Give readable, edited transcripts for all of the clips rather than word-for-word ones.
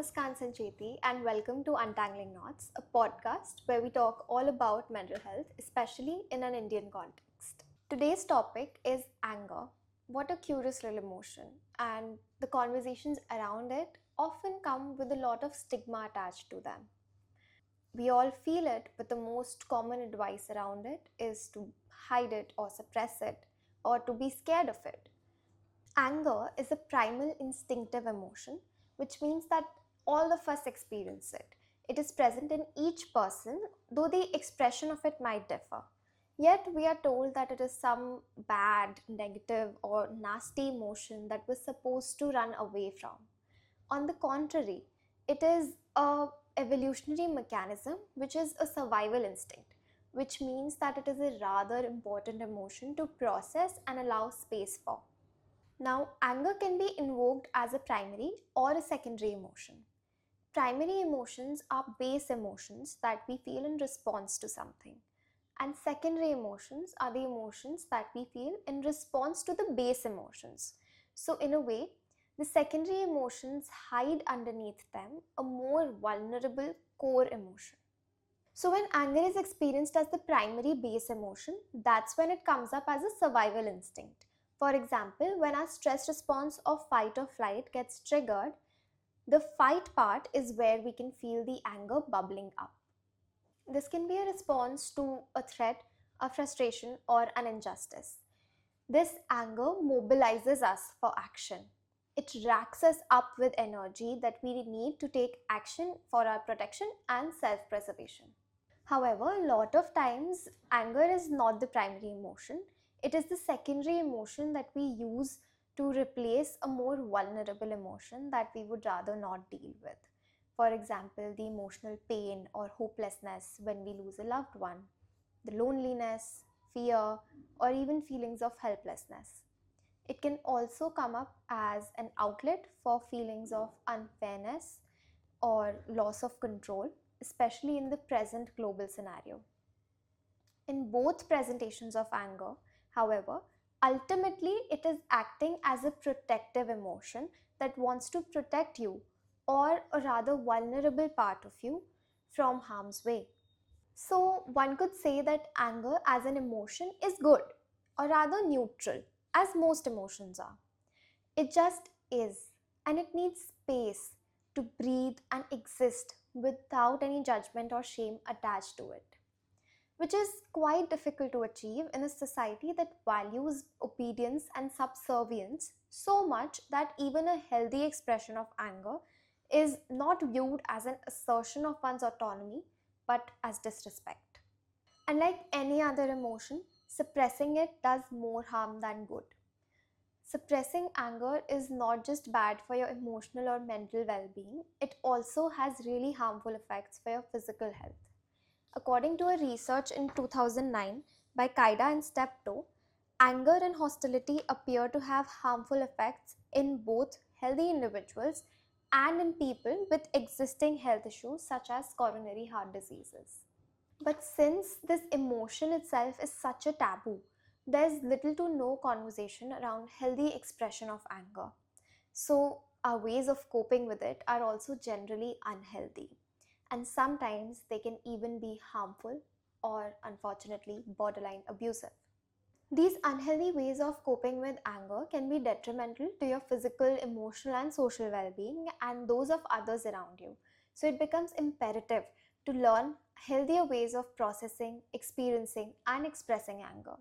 Muskan Sancheti, and welcome to Untangling Knots, a podcast where we talk all about mental health, especially in an Indian context. Today's topic is anger. What a curious little emotion, and the conversations around it often come with a lot of stigma attached to them. We all feel it, but the most common advice around it is to hide it or suppress it or to be scared of it. Anger is a primal instinctive emotion, which means that all of us experience it. It is present in each person, though the expression of it might differ. Yet we are told that it is some bad, negative, or nasty emotion that we're supposed to run away from. On the contrary, it is a evolutionary mechanism which is a survival instinct, which means that it is a rather important emotion to process and allow space for. Now, anger can be invoked as a primary or a secondary emotion. Primary emotions are base emotions that we feel in response to something, and secondary emotions are the emotions that we feel in response to the base emotions. So, in a way, the secondary emotions hide underneath them a more vulnerable core emotion. So, when anger is experienced as the primary base emotion, that's when it comes up as a survival instinct. For example, when our stress response of fight or flight gets triggered, the fight part is where we can feel the anger bubbling up. This can be a response to a threat, a frustration, or an injustice. This anger mobilizes us for action. It racks us up with energy that we need to take action for our protection and self preservation. However, a lot of times anger is not the primary emotion. It is the secondary emotion that we use to replace a more vulnerable emotion that we would rather not deal with. For example, the emotional pain or hopelessness when we lose a loved one, the loneliness, fear, or even feelings of helplessness. It can also come up as an outlet for feelings of unfairness or loss of control, especially in the present global scenario. In both presentations of anger, however, ultimately it is acting as a protective emotion that wants to protect you or a rather vulnerable part of you from harm's way. So, one could say that anger as an emotion is good or rather neutral, as most emotions are. It just is, and it needs space to breathe and exist without any judgment or shame attached to it, which is quite difficult to achieve in a society that values obedience and subservience so much that even a healthy expression of anger is not viewed as an assertion of one's autonomy but as disrespect. And like any other emotion, suppressing it does more harm than good. Suppressing anger is not just bad for your emotional or mental well being, it also has really harmful effects for your physical health. According to a research in 2009 by Kaida and Steptoe, anger and hostility appear to have harmful effects in both healthy individuals and in people with existing health issues such as coronary heart diseases. But since this emotion itself is such a taboo, there's little to no conversation around healthy expression of anger. So, our ways of coping with it are also generally unhealthy, and sometimes they can even be harmful or, unfortunately, borderline abusive. These unhealthy ways of coping with anger can be detrimental to your physical, emotional, and social well being and those of others around you. So, it becomes imperative to learn healthier ways of processing, experiencing, and expressing anger.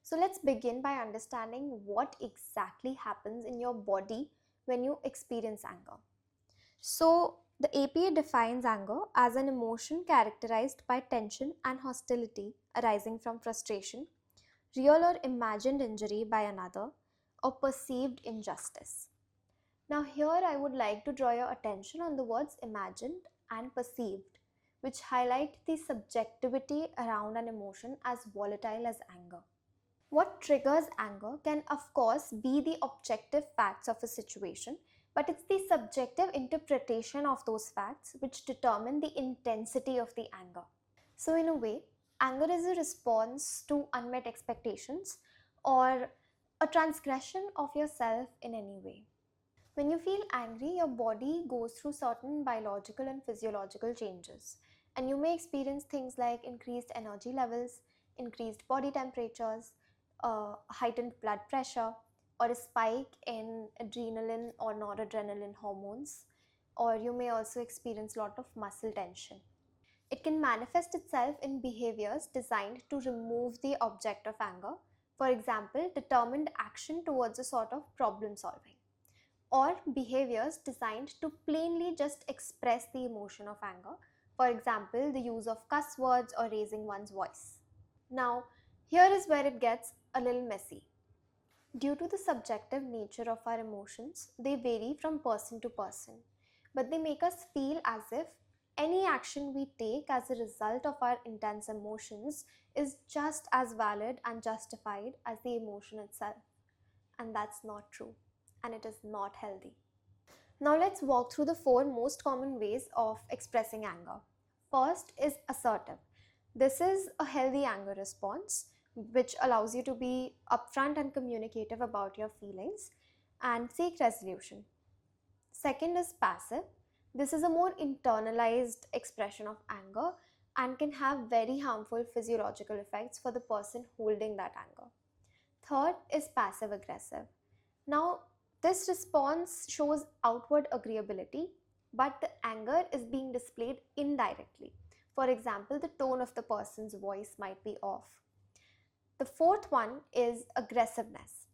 So, let's begin by understanding what exactly happens in your body when you experience anger. So, the APA defines anger as an emotion characterized by tension and hostility arising from frustration, real or imagined injury by another, or perceived injustice. Now, here I would like to draw your attention on the words imagined and perceived, which highlight the subjectivity around an emotion as volatile as anger. What triggers anger can, of course, be the objective facts of a situation, but it's the subjective interpretation of those facts which determine the intensity of the anger. So, in a way, anger is a response to unmet expectations or a transgression of yourself in any way. When you feel angry, your body goes through certain biological and physiological changes, and you may experience things like increased energy levels, increased body temperatures, heightened blood pressure, or a spike in adrenaline or noradrenaline hormones, or you may also experience a lot of muscle tension. It can manifest itself in behaviors designed to remove the object of anger, for example, determined action towards a sort of problem solving, or behaviors designed to plainly just express the emotion of anger, for example, the use of cuss words or raising one's voice. Now, here is where it gets a little messy. Due to the subjective nature of our emotions, they vary from person to person, but they make us feel as if any action we take as a result of our intense emotions is just as valid and justified as the emotion itself. And that's not true, and it is not healthy. Now let's walk through the four most common ways of expressing anger. First is assertive. This is a healthy anger response which allows you to be upfront and communicative about your feelings and seek resolution. Second is passive. This is a more internalized expression of anger and can have very harmful physiological effects for the person holding that anger. Third is passive aggressive. Now, this response shows outward agreeability, but the anger is being displayed indirectly. For example, the tone of the person's voice might be off. The fourth one is aggressiveness.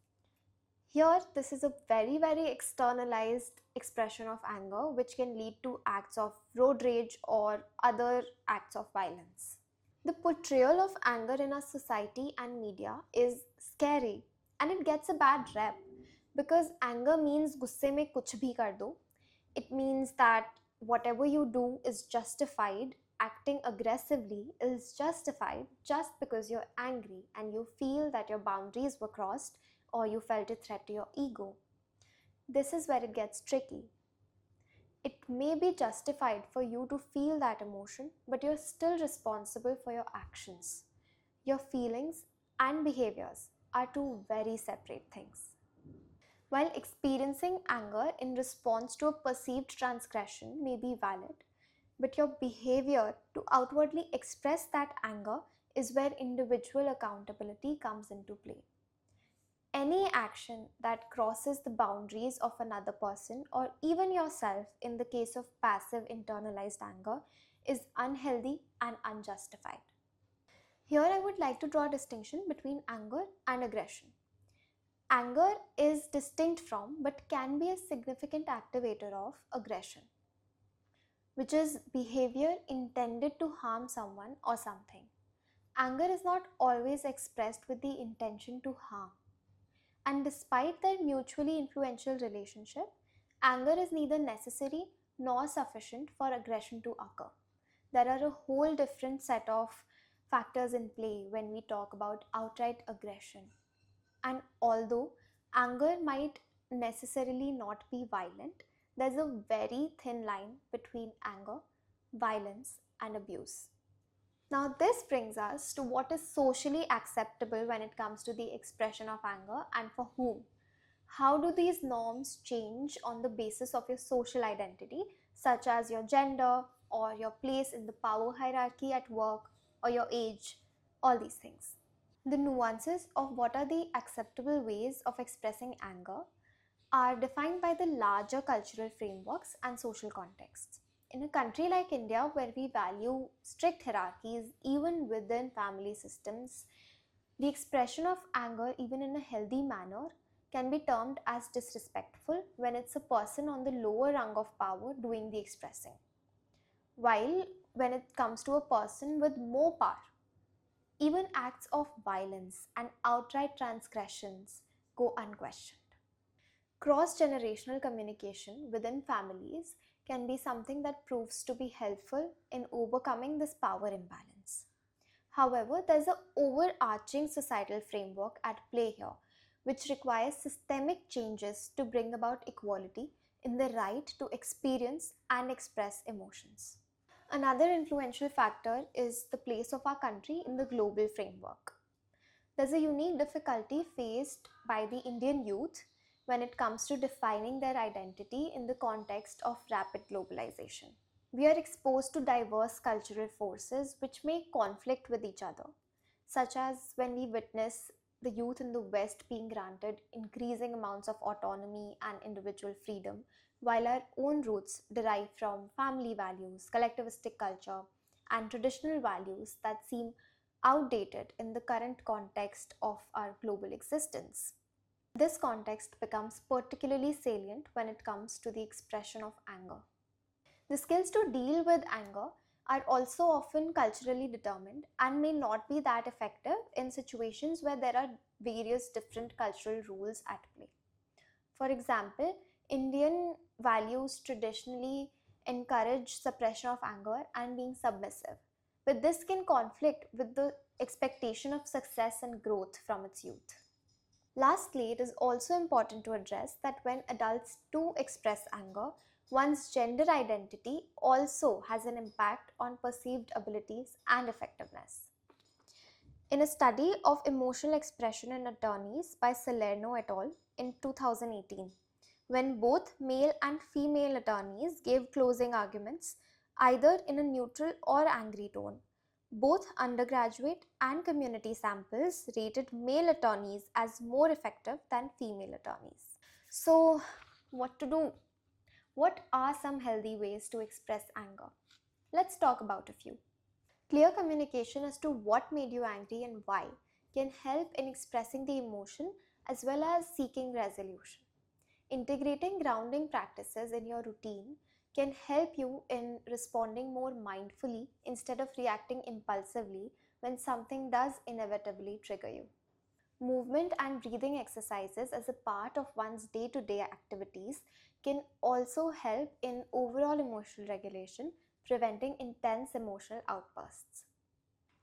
Here, this is a very externalized expression of anger which can lead to acts of road rage or other acts of violence. The portrayal of anger in our society and media is scary and it gets a bad rep because anger means gusse mein kuch bhi kar do. It means that whatever you do is justified, acting aggressively is justified just because you're angry and you feel that your boundaries were crossed or you felt a threat to your ego. This is where it gets tricky. It may be justified for you to feel that emotion, but you're still responsible for your actions. Your feelings and behaviors are two very separate things. While experiencing anger in response to a perceived transgression may be valid, but your behavior to outwardly express that anger is where individual accountability comes into play. Any action that crosses the boundaries of another person or even yourself in the case of passive internalized anger is unhealthy and unjustified. Here I would like to draw a distinction between anger and aggression. Anger is distinct from but can be a significant activator of aggression, which is behavior intended to harm someone or something. Anger is not always expressed with the intention to harm. And despite their mutually influential relationship, anger is neither necessary nor sufficient for aggression to occur. There are a whole different set of factors in play when we talk about outright aggression. And although anger might necessarily not be violent, there's a very thin line between anger, violence, and abuse. Now, this brings us to what is socially acceptable when it comes to the expression of anger and for whom. How do these norms change on the basis of your social identity, such as your gender or your place in the power hierarchy at work or your age, all these things? The nuances of what are the acceptable ways of expressing anger are defined by the larger cultural frameworks and social contexts. In a country like India, where we value strict hierarchies even within family systems, the expression of anger, even in a healthy manner, can be termed as disrespectful when it's a person on the lower rung of power doing the expressing. While when it comes to a person with more power, even acts of violence and outright transgressions go unquestioned. Cross-generational communication within families can be something that proves to be helpful in overcoming this power imbalance. However, there's an overarching societal framework at play here, which requires systemic changes to bring about equality in the right to experience and express emotions. Another influential factor is the place of our country in the global framework. There's a unique difficulty faced by the Indian youth when it comes to defining their identity in the context of rapid globalization. We are exposed to diverse cultural forces which may conflict with each other, such as when we witness the youth in the West being granted increasing amounts of autonomy and individual freedom, while our own roots derive from family values, collectivistic culture, and traditional values that seem outdated in the current context of our global existence. This context becomes particularly salient when it comes to the expression of anger. The skills to deal with anger are also often culturally determined and may not be that effective in situations where there are various different cultural rules at play. For example, Indian values traditionally encourage suppression of anger and being submissive, but this can conflict with the expectation of success and growth from its youth. Lastly, it is also important to address that when adults do express anger, one's gender identity also has an impact on perceived abilities and effectiveness. In a study of emotional expression in attorneys by Salerno et al. In 2018, when both male and female attorneys gave closing arguments either in a neutral or angry tone, both undergraduate and community samples rated male attorneys as more effective than female attorneys. So, what to do? What are some healthy ways to express anger? Let's talk about a few. Clear communication as to what made you angry and why can help in expressing the emotion as well as seeking resolution. Integrating grounding practices in your routine can help you in responding more mindfully instead of reacting impulsively when something does inevitably trigger you. Movement and breathing exercises as a part of one's day-to-day activities can also help in overall emotional regulation, preventing intense emotional outbursts.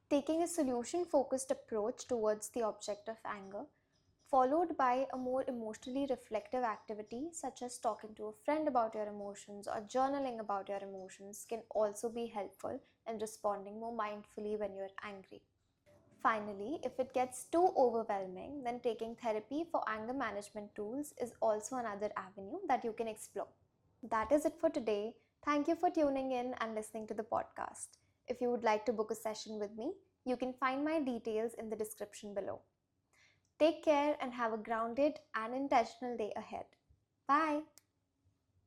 Taking a solution-focused approach towards the object of anger, followed by a more emotionally reflective activity such as talking to a friend about your emotions or journaling about your emotions, can also be helpful in responding more mindfully when you're angry. Finally, if it gets too overwhelming, then taking therapy for anger management tools is also another avenue that you can explore. That is it for today. Thank you for tuning in and listening to the podcast. If you would like to book a session with me, you can find my details in the description below. Take care and have a grounded and intentional day ahead. Bye.